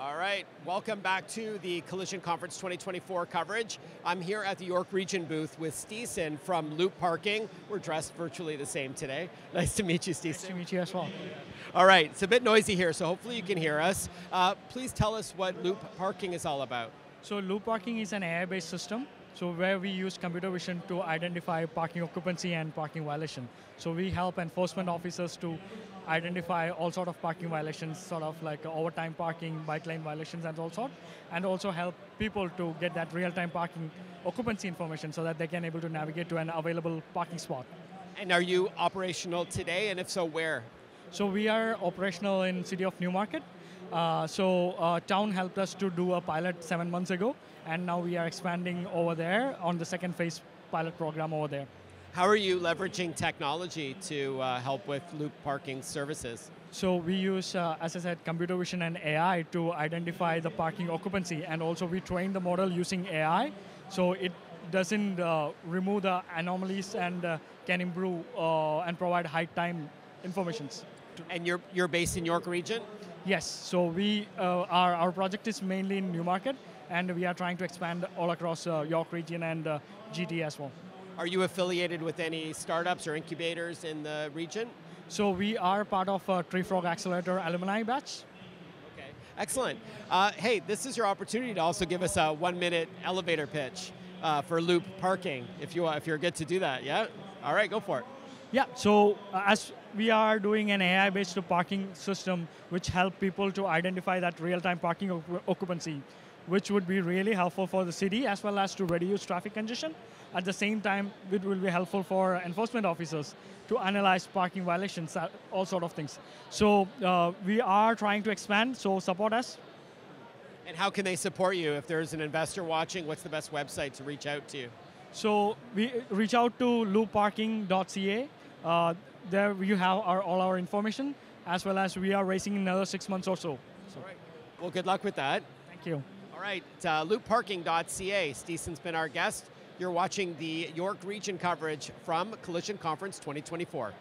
All right, welcome back to the Collision Conference 2024 coverage. I'm here at the York Region booth with Steeson from Loop Parking. We're dressed virtually the same today. Nice to meet you, Steeson. Nice to meet you as well. All right, it's a bit noisy here, so hopefully you can hear us. Please tell us what Loop Parking is all about. So Loop Parking is an AI-based system, so where we use computer vision to identify parking occupancy and parking violation. So we help enforcement officers to identify all sort of parking violations, sort of like overtime parking, bike lane violations and all sort, and also help people to get that real-time parking occupancy information so that they can able to navigate to an available parking spot. And are you operational today, and if so, where? So we are operational in city of Newmarket. Town helped us to do a pilot 7 months ago, and now we are expanding over there on the second phase pilot program over there. How are you leveraging technology to help with Loop Parking services? So we use, as I said, computer vision and AI to identify the parking occupancy, and also we train the model using AI, so it doesn't remove the anomalies and can improve and provide high time informations. And you're based in York Region? Yes, so our project is mainly in Newmarket, and we are trying to expand all across York Region and GT as well. Are you affiliated with any startups or incubators in the region? So we are part of Tree Frog Accelerator alumni batch. Okay, excellent. Hey, this is your opportunity to also give us a 1-minute elevator pitch for Loop Parking, if you're good to do that, yeah? All right, go for it. Yeah, so as we are doing an AI-based parking system which help people to identify that real-time parking occupancy, which would be really helpful for the city as well as to reduce traffic congestion. At the same time, it will be helpful for enforcement officers to analyze parking violations, all sort of things. So we are trying to expand, so support us. And how can they support you? If there's an investor watching, what's the best website to reach out to you? So we reach out to loopparking.ca. There you have all our information, as well as we are raising in another 6 months or so. All right. Well, good luck with that. Thank you. All right, loopparking.ca. Steeson's been our guest. You're watching the York Region coverage from Collision Conference 2024.